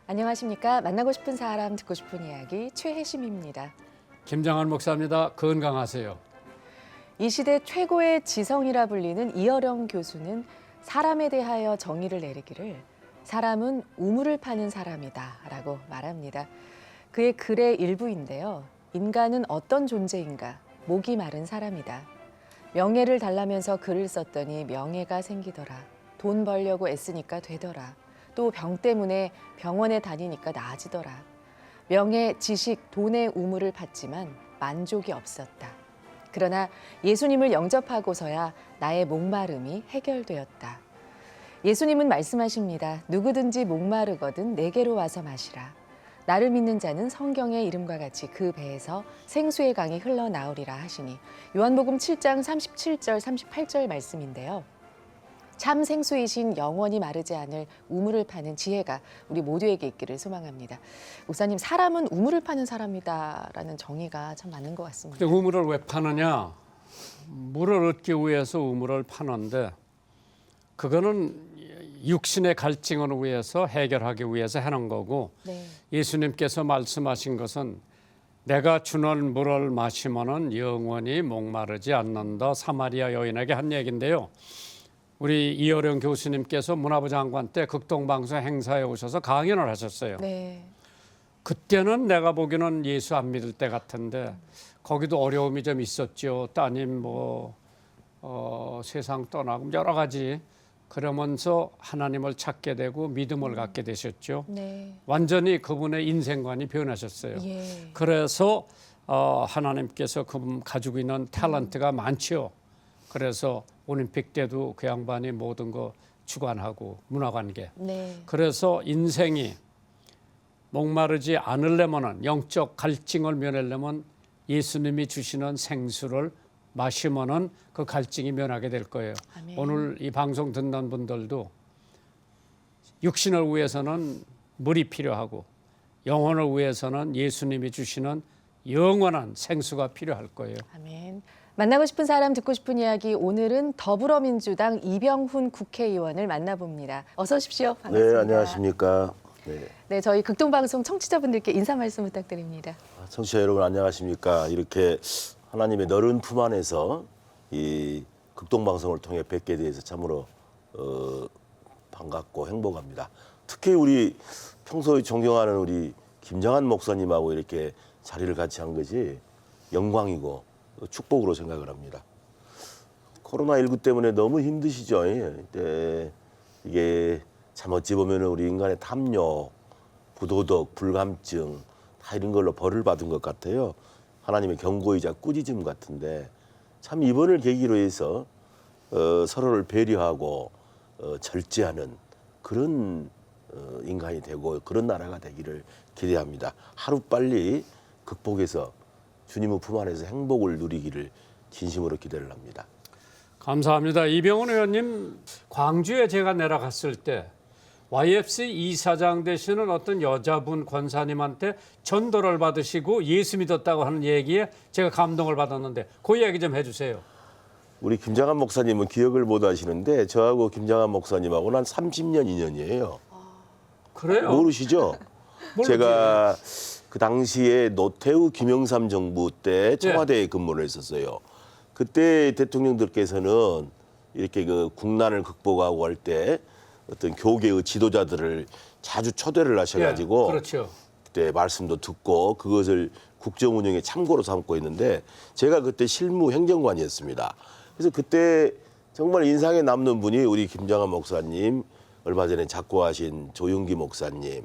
안녕하십니까. 만나고 싶은 사람, 듣고 싶은 이야기 최혜심입니다. 김장한 목사입니다. 건강하세요. 이 시대 최고의 지성이라 불리는 이어령 교수는 사람에 대하여 정의를 내리기를 사람은 우물을 파는 사람이다 라고 말합니다. 그의 글의 일부인데요. 인간은 어떤 존재인가? 목이 마른 사람이다. 명예를 달라면서 글을 썼더니 명예가 생기더라. 돈 벌려고 애쓰니까 되더라. 또 병 때문에 병원에 다니니까 나아지더라. 명예, 지식, 돈의 우물을 팠지만 만족이 없었다. 그러나 예수님을 영접하고서야 나의 목마름이 해결되었다. 예수님은 말씀하십니다. 누구든지 목마르거든 내게로 와서 마시라. 나를 믿는 자는 성경의 이름과 같이 그 배에서 생수의 강이 흘러나오리라 하시니 요한복음 7장 37절 38절 말씀인데요. 참 생수이신 영원히 마르지 않을 우물을 파는 지혜가 우리 모두에게 있기를 소망합니다. 목사님, 사람은 우물을 파는 사람이다라는 정의가 참 맞는 것 같습니다. 근데 우물을 왜 파느냐? 물을 얻기 위해서 우물을 파는데 그거는 육신의 갈증을 위해서 해결하기 위해서 하는 거고 네. 예수님께서 말씀하신 것은 내가 주는 물을 마시면은 영원히 목마르지 않는다. 사마리아 여인에게 한 얘기인데요. 우리 이어령 교수님께서 문화부 장관 때 극동방송 행사에 오셔서 강연을 하셨어요. 네. 그때는 내가 보기에는 예수 안 믿을 때 같은데 거기도 어려움이 좀 있었죠. 따님 세상 떠나고 여러 가지 그러면서 하나님을 찾게 되고 믿음을 갖게 되셨죠. 네. 완전히 그분의 인생관이 변하셨어요. 예. 그래서 하나님께서 그분 가지고 있는 탤런트가 많죠. 그래서 올림픽 때도 그 양반이 모든 거 주관하고 문화관계. 네. 그래서 인생이 목마르지 않으려면은 영적 갈증을 면하려면 예수님이 주시는 생수를 마시면은 그 갈증이 면하게 될 거예요. 아멘. 오늘 이 방송 듣는 분들도 육신을 위해서는 물이 필요하고 영혼을 위해서는 예수님이 주시는 영원한 생수가 필요할 거예요. 아멘. 만나고 싶은 사람, 듣고 싶은 이야기, 오늘은 더불어민주당 이병훈 국회의원을 만나봅니다. 어서 오십시오. 반갑습니다. 네, 안녕하십니까. 네. 네, 저희 극동방송 청취자분들께 인사 말씀 부탁드립니다. 청취자 여러분 안녕하십니까. 이렇게 하나님의 너른 품 안에서 이 극동방송을 통해 뵙게 돼서 참으로 반갑고 행복합니다. 특히 우리 평소에 존경하는 우리 김장한 목사님하고 이렇게 자리를 같이 한 것이 영광이고 축복으로 생각을 합니다. 코로나19 때문에 너무 힘드시죠. 네. 이게 참 어찌 보면 우리 인간의 탐욕, 부도덕, 불감증 다 이런 걸로 벌을 받은 것 같아요. 하나님의 경고이자 꾸짖음 같은데 참 이번을 계기로 해서 서로를 배려하고 절제하는 그런 인간이 되고 그런 나라가 되기를 기대합니다. 하루빨리 극복해서 주님의 품 안에서 행복을 누리기를 진심으로 기대를 합니다. 감사합니다. 이병훈 의원님, 광주에 제가 내려갔을 때 YFC 이사장 되시는 어떤 여자분 권사님한테 전도를 받으시고 예수 믿었다고 하는 얘기에 제가 감동을 받았는데 그 이야기 좀 해주세요. 우리 김장한 목사님은 기억을 못 하시는데 저하고 김장한 목사님하고는 한 30년 인연이에요. 그래요? 모르시죠? 모르지. 제가 그 당시에 노태우 김영삼 정부 때 청와대에 근무를 했었어요. 그때 대통령들께서는 이렇게 그 국난을 극복하고 할 때 어떤 교계의 지도자들을 자주 초대를 하셔가지고 그렇죠. 그때 말씀도 듣고 그것을 국정 운영에 참고로 삼고 있는데 제가 그때 실무 행정관이었습니다. 그래서 그때 정말 인상에 남는 분이 우리 김장한 목사님, 얼마 전에 작고하신 조윤기 목사님,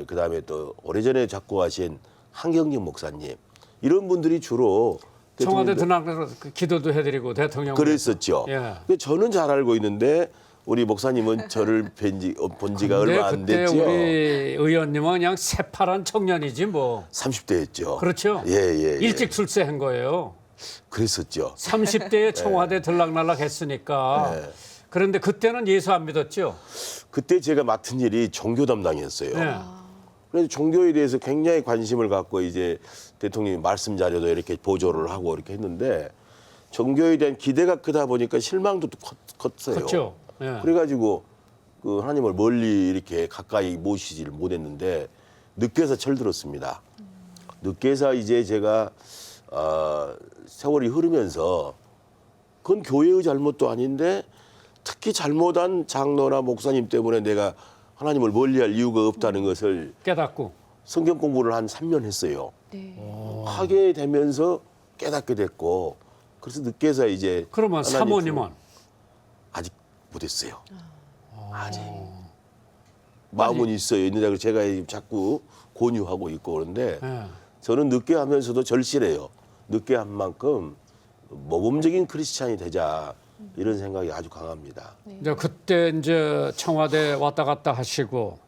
그다음에 또 오래전에 작고하신 한경진 목사님 이런 분들이 주로 청와대 드나가서 기도도 해드리고 대통령 그랬었죠. 예. 저는 잘 알고 있는데 우리 목사님은 저를 본 지가 얼마 안 그때 됐죠. 우리 의원님은 그냥 새파란 청년이지 뭐. 30대였죠. 그렇죠. 예. 일찍 출세한 거예요. 그랬었죠. 30대에 청와대 들락날락 했으니까. 네. 그런데 그때는 예수 안 믿었죠? 그때 제가 맡은 일이 종교 담당이었어요. 네. 그래서 종교에 대해서 굉장히 관심을 갖고 이제 대통령이 말씀 자료도 이렇게 보조를 하고 이렇게 했는데 종교에 대한 기대가 크다 보니까 실망도 컸어요. 그렇죠. 예. 그래가지고 그 하나님을 멀리 이렇게 가까이 모시지를 못했는데 늦게서 철들었습니다. 늦게서 이제 제가 세월이 흐르면서 그건 교회의 잘못도 아닌데 특히 잘못한 장로나 목사님 때문에 내가 하나님을 멀리할 이유가 없다는 것을 깨닫고. 성경 공부를 한 3년 했어요. 네. 하게 되면서 깨닫게 됐고 그래서 늦게서 이제 그러면 하나님 사모님은 아직 못했어요. 아직 마음은 있어요. 있는데 제가 자꾸 권유하고 있고 그런데 예. 저는 늦게 하면서도 절실해요. 늦게 한 만큼 모범적인 크리스찬이 되자 이런 생각이 아주 강합니다. 이제 그때 이제 청와대 왔다 갔다 하시고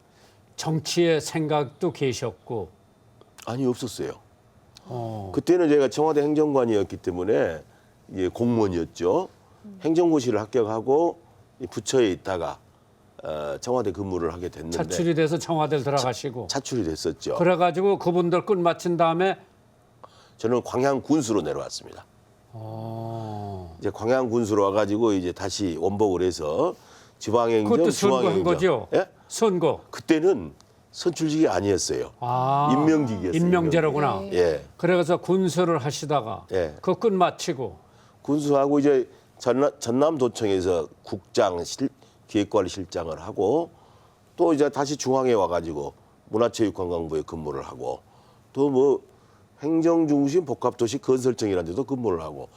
정치의 생각도 계셨고. 아니 없었어요. 그때는 제가 청와대 행정관이었기 때문에 공무원이었죠. 행정고시를 합격하고 부처에 있다가 청와대 근무를 하게 됐는데 차출이 돼서 청와대를 들어가시고. 차출이 됐었죠. 그래가지고 그분들 끝 마친 다음에 저는 광양 군수로 내려왔습니다. 이제 광양 군수로 와가지고 이제 다시 원복을 해서 지방행정, 그것도 선거한 거죠? 예? 선거. 그때는 선출직이 아니었어요. 임명직이었어요. 임명제로구나. 네. 예. 그래서 군수를 하시다가 예. 그 끝 마치고 군수하고 이제 전남도청에서 국장 기획관리실장을 하고 또 이제 다시 중앙에 와가지고 문화체육관광부에 근무를 하고 또 뭐 행정중심 복합도시 건설청이라는 데도 근무를 하고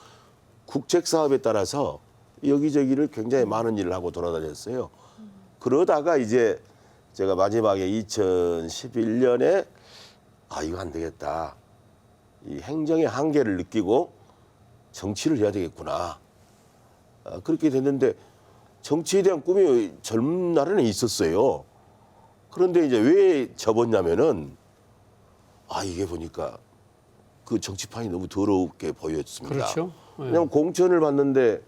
국책사업에 따라서 여기저기를 굉장히 많은 일을 하고 돌아다녔어요. 그러다가 이제 제가 마지막에 2011년에 이거 안 되겠다. 이 행정의 한계를 느끼고 정치를 해야 되겠구나. 그렇게 됐는데 정치에 대한 꿈이 젊은 날에는 있었어요. 그런데 이제 왜 접었냐면은 이게 보니까 그 정치판이 너무 더럽게 보였습니다. 그렇죠. 예. 그냥 공천을 받는데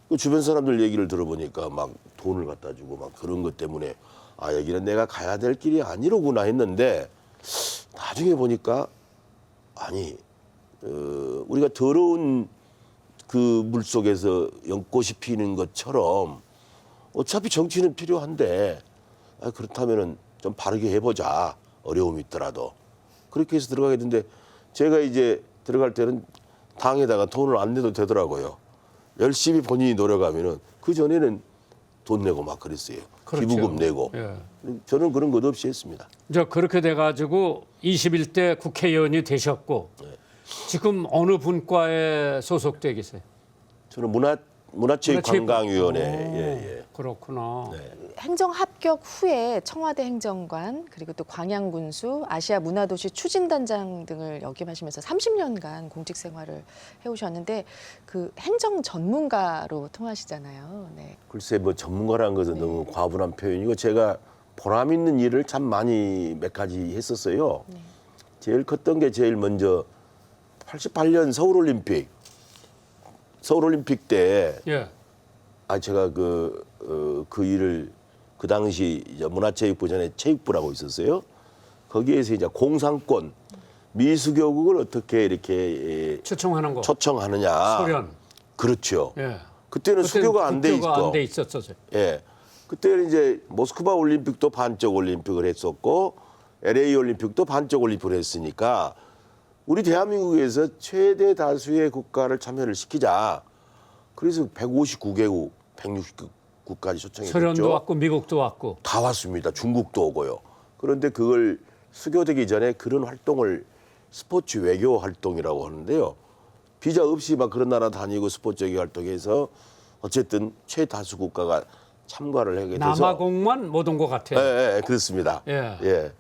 그 주변 사람들 얘기를 들어보니까 막 돈을 갖다 주고 막 그런 것 때문에 여기는 내가 가야 될 길이 아니로구나 했는데 나중에 보니까 우리가 더러운 그 물 속에서 연꽃이 피는 것처럼 어차피 정치는 필요한데 그렇다면은 좀 바르게 해보자. 어려움이 있더라도. 그렇게 해서 들어가게 됐는데 제가 이제 들어갈 때는 당에다가 돈을 안 내도 되더라고요. 열심히 본인이 노력하면은 그 전에는 돈 내고 막 그랬어요. 그렇죠. 기부금 내고. 예. 저는 그런 것 없이 했습니다. 이제 그렇게 돼가지고 21대 국회의원이 되셨고 지금 어느 분과에 소속돼 계세요? 저는 문화체육관광위원회. 예. 그렇구나. 행정 합격 후에 청와대 행정관 그리고 또 광양군수, 아시아 문화도시 추진단장 등을 역임하시면서 30년간 공직 생활을 해오셨는데 그 행정 전문가로 통하시잖아요. 네. 글쎄 뭐 전문가라는 것은 너무 과분한 표현이고 제가 보람 있는 일을 참 많이 몇 가지 했었어요. 제일 컸던 게 제일 먼저 88년 서울올림픽 때 예. 제가 그 일을 그 당시 이제 문화체육부 전에 체육부라고 있었어요. 거기에서 이제 공상권 미수교국을 어떻게 이렇게 초청하는 거. 초청하느냐. 소련. 그렇죠. 예. 그때는 수교가 안 돼 있고. 안 돼 있었어요. 예. 그때는 이제 모스크바 올림픽도 반쪽 올림픽을 했었고 LA 올림픽도 반쪽 올림픽을 했으니까 우리 대한민국에서 최대 다수의 국가를 참여를 시키자. 그래서 159개국, 160국까지 초청했죠. 소련도 왔고 미국도 왔고. 다 왔습니다. 중국도 오고요. 그런데 그걸 수교되기 전에 그런 활동을 스포츠 외교 활동이라고 하는데요. 비자 없이 막 그런 나라 다니고 스포츠 외교 활동해서 어쨌든 최다수 국가가 참가를 하게 돼서 남아공만 못 온 것 같아요. 예, 그렇습니다. 예.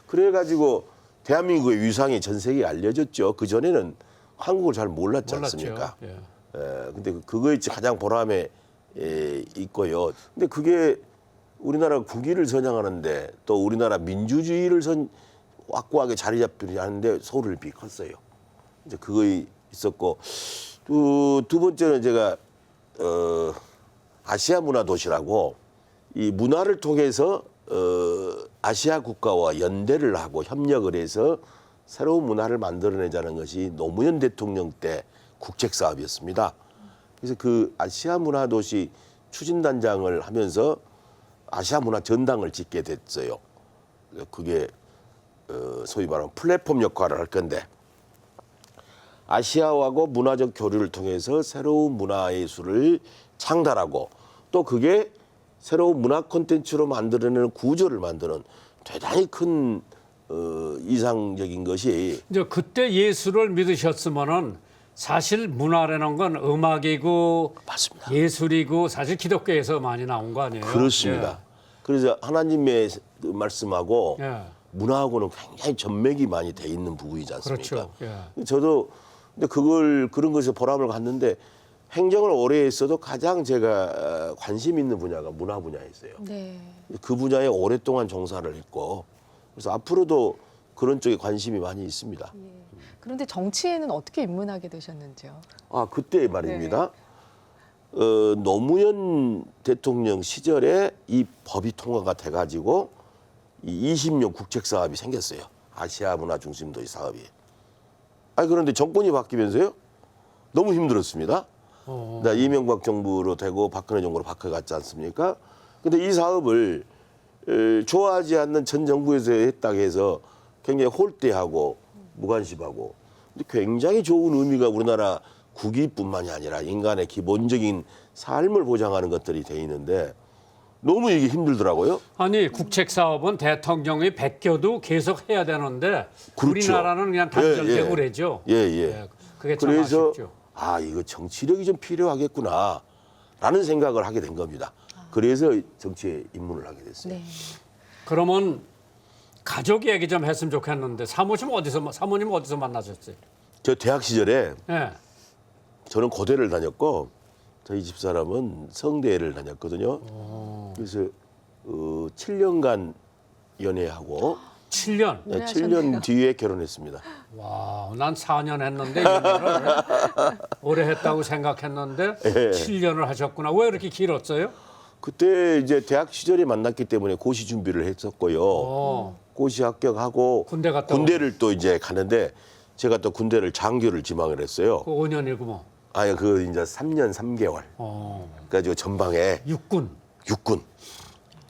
그래가지고 대한민국의 위상이 전 세계에 알려졌죠. 그 전에는 한국을 잘 몰랐지 않습니까? 몰랐죠. 근데 그거에 가장 보람에 있고요. 근데 그게 우리나라 국위를 선양하는데 또 우리나라 민주주의를 확고하게 자리 잡히려 하는데 서울올림픽이 컸어요. 이제 그거에 있었고 두 번째는 제가 아시아 문화도시라고 이 문화를 통해서 아시아 국가와 연대를 하고 협력을 해서 새로운 문화를 만들어내자는 것이 노무현 대통령 때 국책 사업이었습니다. 그래서 그 아시아 문화도시 추진단장을 하면서 아시아 문화 전당을 짓게 됐어요. 그게 소위 말하면 플랫폼 역할을 할 건데 아시아하고 문화적 교류를 통해서 새로운 문화예술을 창달하고 또 그게 새로운 문화 콘텐츠로 만들어내는 구조를 만드는 대단히 큰 이상적인 것이 이제 그때 예술을 믿으셨으면은 사실 문화라는 건 음악이고 맞습니다. 예술이고 사실 기독교에서 많이 나온 거 아니에요? 그렇습니다. 그래서 하나님의 말씀하고 예. 문화하고는 굉장히 전맥이 많이 돼 있는 부분이지 않습니까? 그렇죠. 예. 저도 근데 그런 것에 보람을 갖는데 행정을 오래 했어도 가장 제가 관심 있는 분야가 문화 분야였어요. 네. 그 분야에 오랫동안 종사를 했고 그래서 앞으로도 그런 쪽에 관심이 많이 있습니다. 그런데 정치에는 어떻게 입문하게 되셨는지요? 아 그때 말입니다. 노무현 대통령 시절에 이 법이 통과가 돼가지고 이 20년 국책 사업이 생겼어요. 아시아 문화 중심도시 사업이. 아니 그런데 정권이 바뀌면서요 너무 힘들었습니다. 나 이명박 정부로 되고 박근혜 정부로 바꿔갔지 않습니까? 근데 이 사업을 좋아하지 않는 전 정부에서 했다고 해서 굉장히 홀대하고 무관심하고 근데 굉장히 좋은 의미가 우리나라 국위뿐만이 아니라 인간의 기본적인 삶을 보장하는 것들이 돼 있는데 너무 이게 힘들더라고요. 아니 국책 사업은 대통령이 베껴도 계속 해야 되는데 그렇죠. 우리나라는 그냥 단절되고 예, 예. 그러죠. 예, 예. 그게 참 그래서 아쉽죠. 아 이거 정치력이 좀 필요하겠구나라는 생각을 하게 된 겁니다. 그래서 정치에 입문을 하게 됐어요. 네. 그러면 가족 얘기 좀 했으면 좋겠는데 사모님 어디서 만나셨어요? 저 대학 시절에 예. 저는 고대를 다녔고 저희 집사람은 성대를 다녔거든요. 그래서 7년간 연애하고 7년. 네, 7년 뒤에 결혼했습니다. 와, 난 4년 했는데 연애를 오래 했다고 생각했는데 예. 7년을 하셨구나. 왜 이렇게 길었어요? 그때 이제 대학 시절에 만났기 때문에 고시 준비를 했었고요. 고시 합격하고 군대 갔다 군대를 또 이제 가는데 제가 또 군대를 장교를 지망을 했어요. 그 5년이고 뭐. 아예 그 이제 3년 3개월. 그래가지고 전방에 육군. 육군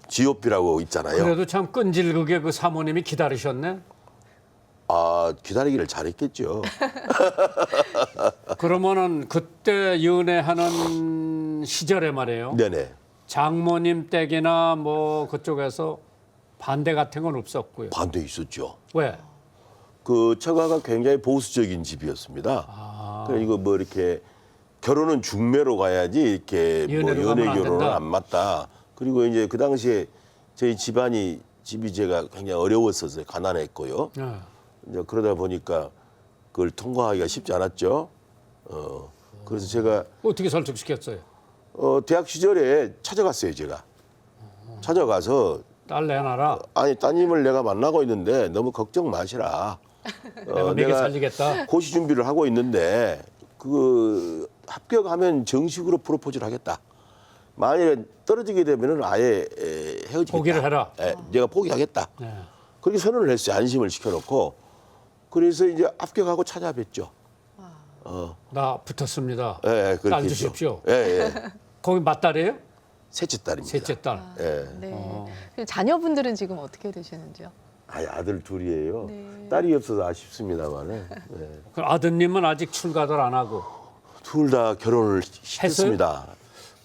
GOP라고 있잖아요. 그래도 참 끈질기게 그 사모님이 기다리셨네. 아 기다리기를 잘했겠죠. 그러면은 그때 연애하는 시절에 말이에요. 네네. 장모님 댁이나 뭐 그쪽에서 반대 같은 건 없었고요. 반대 있었죠. 왜? 그 처가가 굉장히 보수적인 집이었습니다. 그래서 이거 뭐 이렇게 결혼은 중매로 가야지 이렇게 뭐 연애로 연애 가면 안 결혼은 된다? 안 맞다. 그리고 이제 그 당시에 저희 집이 제가 굉장히 어려웠었어요. 가난했고요. 예. 이제 그러다 보니까 그걸 통과하기가 쉽지 않았죠. 그래서 제가 어떻게 설득시켰어요? 대학 시절에 찾아갔어요. 제가 찾아가서 딸 내놔라. 아니 따님을 내가 만나고 있는데 너무 걱정 마시라. 내가 먹여 살리겠다. 고시 준비를 하고 있는데 그 합격하면 정식으로 프로포즈를 하겠다. 만약에 떨어지게 되면은 아예 헤어지겠다. 포기를 해라. 내가 포기하겠다. 네. 그렇게 선언을 했어요. 안심을 시켜놓고. 그래서 이제 합격하고 찾아뵀죠. 나 붙었습니다. 그렇게 딸 했죠. 주십시오. 예. 거기 맞딸이에요? 셋째 딸입니다. 셋째 딸. 예. 네. 그 자녀분들은 지금 어떻게 되시는지요? 아들 둘이에요. 네. 딸이 없어서 아쉽습니다만은. 그 아드님은 아직 출가를 안 하고. 둘 다 결혼을 시켰습니다.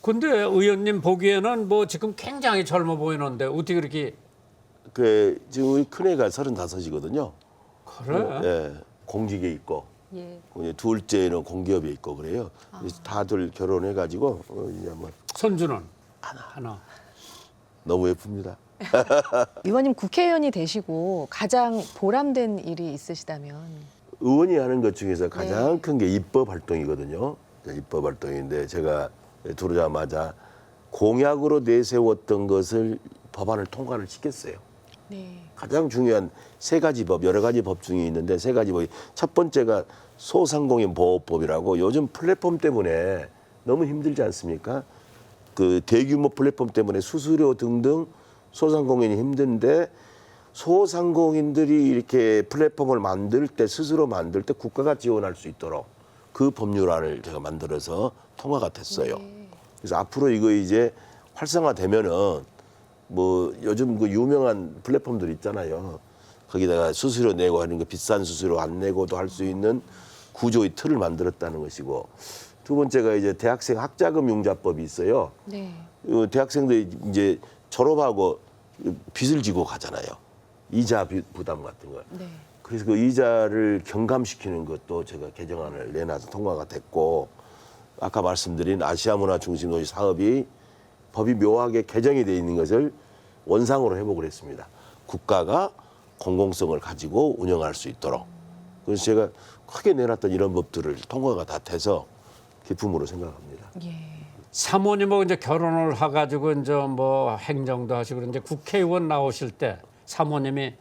근데 의원님 보기에는 뭐 지금 굉장히 젊어 보이는데 어떻게 그렇게 지금 우리 큰애가 35이거든요. 그래? 예. 공직에 있고 예. 이제 둘째는 공기업에 있고 그래요. 그래서 다들 결혼해가지고 이제 뭐 손주는 하나. 너무 예쁩니다. 의원님 국회의원이 되시고 가장 보람된 일이 있으시다면 의원이 하는 것 중에서 가장 큰 게 입법 활동이거든요. 입법 활동인데 제가 들어오자마자 공약으로 내세웠던 것을 법안을 통과를 시켰어요. 네. 가장 중요한 세 가지 법, 여러 가지 법 중에 있는데 세 가지 법이 첫 번째가 소상공인 보호법이라고 요즘 플랫폼 때문에 너무 힘들지 않습니까? 그 대규모 플랫폼 때문에 수수료 등등 소상공인이 힘든데 소상공인들이 이렇게 플랫폼을 만들 때 스스로 만들 때 국가가 지원할 수 있도록 그 법률안을 제가 만들어서 통과가 됐어요. 그래서 앞으로 이거 이제 활성화되면은 뭐 요즘 그 유명한 플랫폼들 있잖아요. 거기다가 수수료 내고 하는 거 비싼 수수료 안 내고도 할 수 있는 구조의 틀을 만들었다는 것이고, 두 번째가 이제 대학생 학자금 융자법이 있어요. 네. 대학생들이 이제 졸업하고 빚을 지고 가잖아요. 이자 부담 같은 걸. 네. 그래서 그 이자를 경감시키는 것도 제가 개정안을 내놔서 통과가 됐고, 아까 말씀드린 아시아 문화 중심 도시 사업이 법이 묘하게 개정이 되어 있는 것을 원상으로 회복을 했습니다. 국가가 공공성을 가지고 운영할 수 있도록. 그래서 제가 크게 내놨던 이런 법들을 통과가 다 돼서 기쁨으로 생각합니다. 예. 사모님하고 이제 결혼을 해가지고 이제 뭐 행정도 하시고 이제 국회의원 나오실 때 사모님이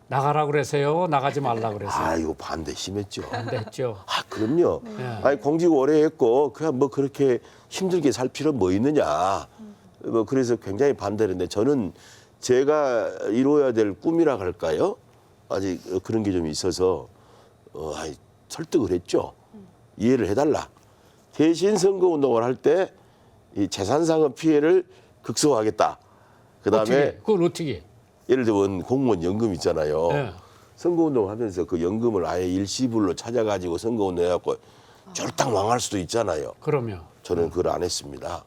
나가라 그래서요, 나가지 말라 그래서요. 아, 이거 반대 심했죠. 반대했죠. 아, 그럼요. 네. 아니, 공직 오래 했고 그냥 뭐 그렇게 힘들게 살 필요 뭐 있느냐. 뭐 그래서 굉장히 반대를 했는데, 저는 제가 이루어야 될 꿈이라 할까요? 아직 그런 게 좀 있어서 설득을 했죠. 이해를 해달라. 대신 선거운동을 할 때 이 재산상의 피해를 극소화하겠다. 그다음에 그건 어떻게? 예를 들면 공무원 연금 있잖아요. 네. 선거운동 하면서 그 연금을 아예 일시불로 찾아가지고 선거운동 해갖고 쫄딱 망할 수도 있잖아요. 그러면 저는 그걸 안 했습니다.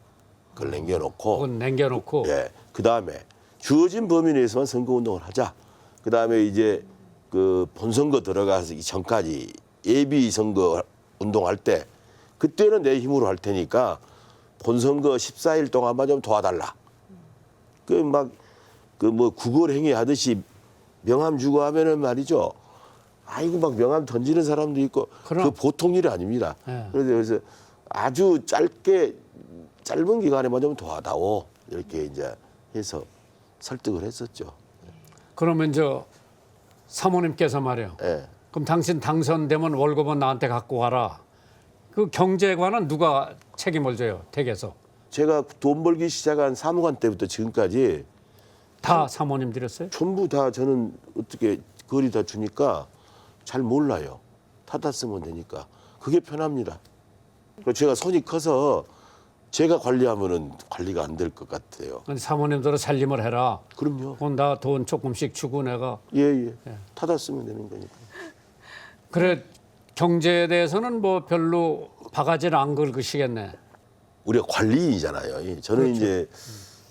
그걸 남겨놓고, 그건 남겨놓고. 예, 그 다음에 주어진 범위 내에서만 선거운동을 하자. 그 다음에 이제 그 본선거 들어가서 전까지 예비 선거 운동할 때 그때는 내 힘으로 할 테니까 본선거 14일 동안만 좀 도와달라. 그 막 그 뭐 구걸 행위 하듯이 명함 주고 하면은 말이죠. 아이고 막 명함 던지는 사람도 있고, 그럼. 그 보통 일이 아닙니다. 네. 그래서 아주 짧은 기간에만 좀 도와다오, 이렇게 이제 해서 설득을 했었죠. 그러면 저 사모님께서 말이요. 예. 그럼 당신 당선되면 월급은 나한테 갖고 가라. 그 경제관은 누가 책임을 져요, 댁에서? 제가 돈 벌기 시작한 사무관 때부터 지금까지 다 사모님 드렸어요? 전부 다 저는 어떻게 거리 다 주니까 잘 몰라요. 타다 쓰면 되니까. 그게 편합니다. 그리고 제가 손이 커서 제가 관리하면은 관리가 안 될 것 같아요. 근데 사모님대로 살림을 해라. 그럼요. 그건 나 돈 조금씩 주고 내가. 예. 타다 쓰면 되는 거니까. 그래, 경제에 대해서는 뭐 별로 바가지를 안 긁으시겠네. 우리가 관리인이잖아요. 저는 그렇죠. 이제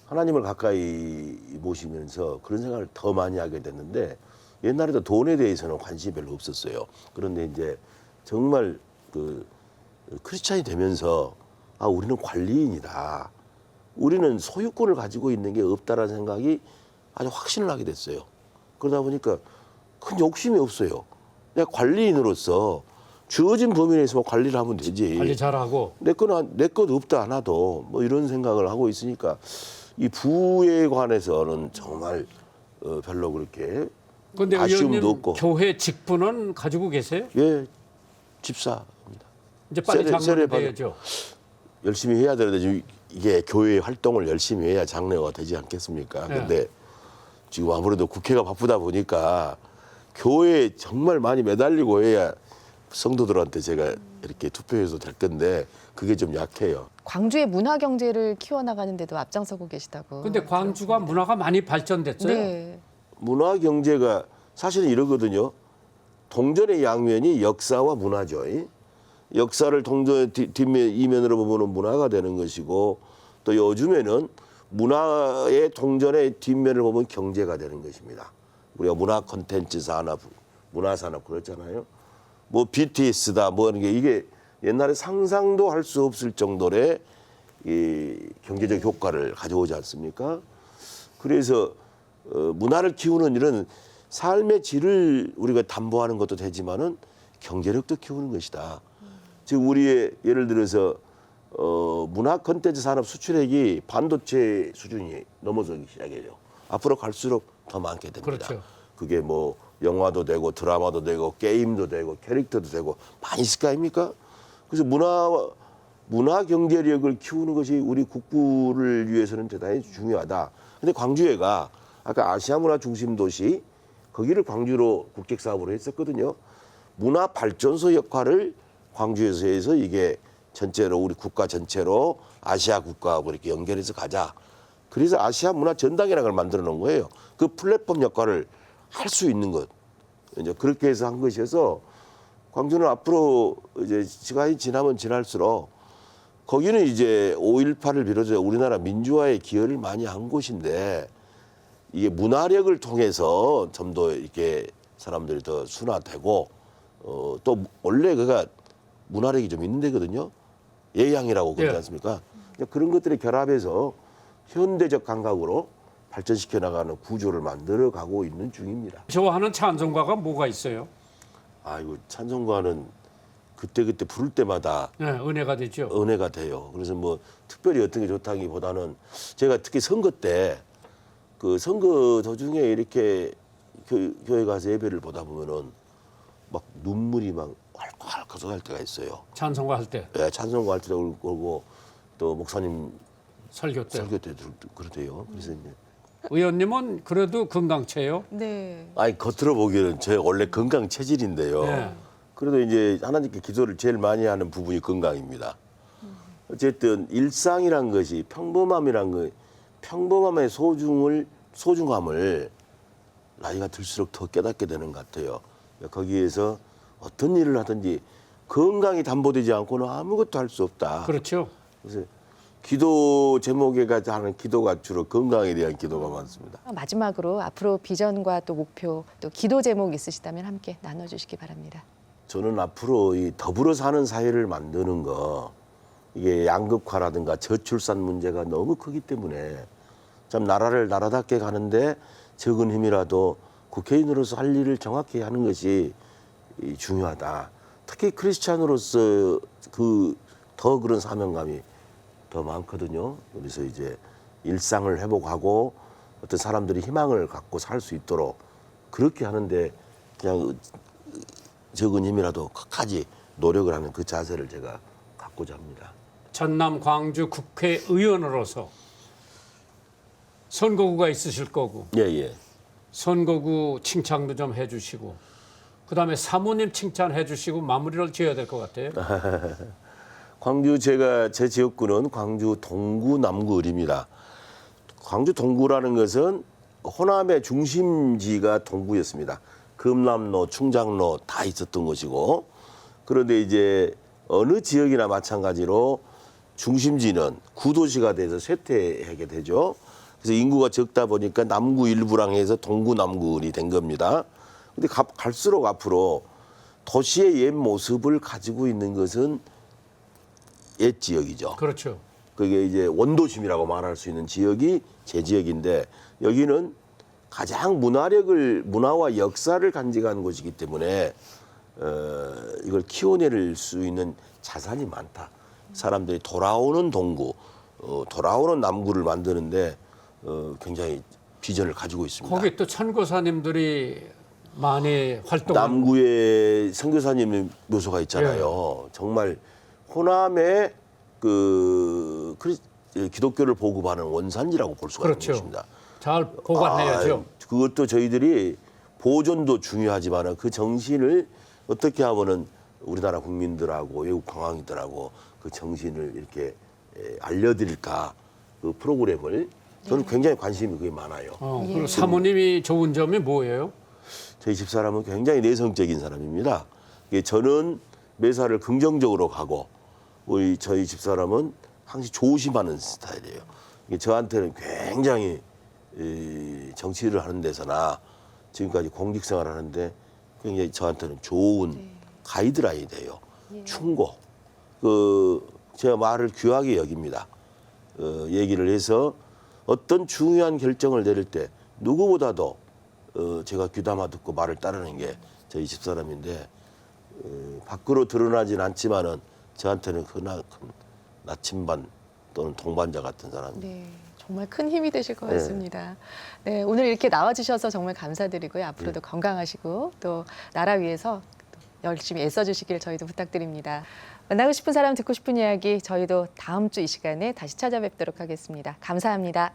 하나님을 가까이 모시면서 그런 생각을 더 많이 하게 됐는데, 옛날에도 돈에 대해서는 관심이 별로 없었어요. 그런데 이제 정말 그 크리스찬이 되면서 우리는 관리인이다. 우리는 소유권을 가지고 있는 게 없다라는 생각이 아주 확신을 하게 됐어요. 그러다 보니까 큰 욕심이 없어요. 내가 관리인으로서 주어진 범위 내에서 관리를 하면 되지. 관리 잘하고. 내 것 없다 하나도 뭐 이런 생각을 하고 있으니까 이 부에 관해서는 정말 별로 그렇게 근데 아쉬움도 의원님 없고. 교회 직분은 가지고 계세요? 예, 집사입니다. 이제 빨리 세례 장로가 받아- 돼야죠. 열심히 해야 되는데 지금 이게 교회 활동을 열심히 해야 장로가 되지 않겠습니까? 네. 근데 지금 아무래도 국회가 바쁘다 보니까 교회에 정말 많이 매달리고 해야 성도들한테 제가 이렇게 투표해서 될 건데 그게 좀 약해요. 광주의 문화 경제를 키워나가는 데도 앞장서고 계시다고. 근데 광주가 문화가 많이 발전됐어요. 네. 문화 경제가 사실은 이러거든요. 동전의 양면이 역사와 문화죠. 역사를 동전의 이면으로 보면 문화가 되는 것이고, 또 요즘에는 문화의 동전의 뒷면을 보면 경제가 되는 것입니다. 우리가 문화 콘텐츠 산업, 문화 산업 그렇잖아요. 뭐 BTS다 뭐 하는 게 이게 옛날에 상상도 할 수 없을 정도의 이 경제적 효과를 가져오지 않습니까? 그래서 문화를 키우는 일은 삶의 질을 우리가 담보하는 것도 되지만은 경제력도 키우는 것이다. 지금 우리의 예를 들어서 문화 콘텐츠 산업 수출액이 반도체 수준이 넘어서기 시작해요. 앞으로 갈수록 더 많게 됩니다. 그렇죠. 그게 뭐 영화도 되고 드라마도 되고 게임도 되고 캐릭터도 되고 많이 있을 거 아닙니까? 그래서 문화 경제력을 키우는 것이 우리 국부를 위해서는 대단히 중요하다. 근데 광주에가 아까 아시아 문화 중심 도시 거기를 광주로 국책 사업으로 했었거든요. 문화 발전소 역할을 광주에서 해서 이게 전체로 우리 국가 전체로 아시아 국가하고 이렇게 연결해서 가자. 그래서 아시아 문화 전당이라는 걸 만들어 놓은 거예요. 그 플랫폼 역할을 할 수 있는 것. 이제 그렇게 해서 한 것이어서 광주는 앞으로 이제 시간이 지나면 지날수록 거기는 이제 5.18을 비롯해 우리나라 민주화에 기여를 많이 한 곳인데 이게 문화력을 통해서 좀 더 이렇게 사람들이 더 순화되고 또 원래 그가 문화력이 좀 있는 데거든요. 예양이라고 그러지 예. 않습니까? 그런 것들이 결합해서 현대적 감각으로 발전시켜 나가는 구조를 만들어 가고 있는 중입니다. 좋아하는 찬송가가 뭐가 있어요? 아이고 찬송가는 그때그때 부를 때마다 네, 은혜가 되죠. 은혜가 돼요. 그래서 뭐 특별히 어떤 게 좋다기보다는 제가 특히 선거 때 그 선거 도중에 이렇게 교회 가서 예배를 보다 보면은 막 눈물이 막 왈칵 쏟아질 때가 있어요. 찬송가 할 때, 예, 찬송가 할 때도 그러고 또 목사님 설교 때. 설교 때도 그러대요. 그래서 이제 의원님은 그래도 건강체요. 네. 아니 겉으로 보기에는 제 원래 건강 체질인데요. 네. 그래도 이제 하나님께 기도를 제일 많이 하는 부분이 건강입니다. 어쨌든 일상이란 것이 평범함이란 거, 평범함의 소중함을 나이가 들수록 더 깨닫게 되는 것 같아요. 거기에서 어떤 일을 하든지 건강이 담보되지 않고는 아무것도 할 수 없다. 그렇죠. 그래서 기도 제목에 하는 기도가 주로 건강에 대한 기도가 많습니다. 마지막으로 앞으로 비전과 또 목표, 또 기도 제목 있으시다면 함께 나눠주시기 바랍니다. 저는 앞으로 이 더불어 사는 사회를 만드는 거 이게 양극화라든가 저출산 문제가 너무 크기 때문에 참 나라를 나라답게 가는데 적은 힘이라도 국회의원으로서 할 일을 정확히 하는 것이 중요하다. 특히 크리스찬으로서 더 그런 사명감이 더 많거든요. 그래서 이제 일상을 회복하고 어떤 사람들이 희망을 갖고 살 수 있도록 그렇게 하는데 그냥 적은 힘이라도 끝까지 노력을 하는 그 자세를 제가 갖고자 합니다. 전남 광주 국회의원으로서 선거구가 있으실 거고 예, 예. 선거구 칭찬도 좀 해주시고 그다음에 사모님 칭찬해 주시고 마무리를 지어야 될 것 같아요. 광주 제 지역구는 광주 동구 남구 을입니다. 광주 동구라는 것은 호남의 중심지가 동구였습니다. 금남로, 충장로 다 있었던 것이고 그런데 이제 어느 지역이나 마찬가지로 중심지는 구도시가 돼서 쇠퇴하게 되죠. 그래서 인구가 적다 보니까 남구 일부랑 해서 동구 남구을이 된 겁니다. 근데 갈수록 앞으로 도시의 옛 모습을 가지고 있는 것은 옛 지역이죠. 그렇죠. 그게 이제 원도심이라고 말할 수 있는 지역이 제 지역인데 여기는 가장 문화와 역사를 간직한 곳이기 때문에 이걸 키워낼 수 있는 자산이 많다. 사람들이 돌아오는 동구, 돌아오는 남구를 만드는데 굉장히 비전을 가지고 있습니다. 거기 또 천고사님들이 많이 활동. 남구에 선교사님 묘소가 있잖아요. 정말 호남의 기독교를 보급하는 원산지라고 볼 수가 그렇죠. 있는 것입니다. 잘 보관해야죠. 그것도 저희들이 보존도 중요하지만 그 정신을 어떻게 하면은 우리나라 국민들하고 외국 관광객들하고 그 정신을 이렇게 알려드릴까 그 프로그램을 저는 굉장히 관심이 그게 많아요. 그리고 사모님이 좋은 점이 뭐예요? 저희 집사람은 굉장히 내성적인 사람입니다. 저는 매사를 긍정적으로 가고 저희 집사람은 항상 조심하는 스타일이에요. 저한테는 굉장히 정치를 하는 데서나 지금까지 공직생활을 하는데 굉장히 저한테는 좋은 가이드라인이 돼요. 충고. 제가 말을 귀하게 여깁니다. 얘기를 해서 어떤 중요한 결정을 내릴 때 누구보다도 제가 귀담아 듣고 말을 따르는 게 저희 집사람인데 밖으로 드러나진 않지만은 저한테는 그나큰 나침반 또는 동반자 같은 사람입니다. 네, 정말 큰 힘이 되실 것 같습니다. 네, 오늘 이렇게 나와주셔서 정말 감사드리고요. 앞으로도 건강하시고 또 나라 위해서 열심히 애써주시길 저희도 부탁드립니다. 만나고 싶은 사람 듣고 싶은 이야기 저희도 다음 주 이 시간에 다시 찾아뵙도록 하겠습니다. 감사합니다.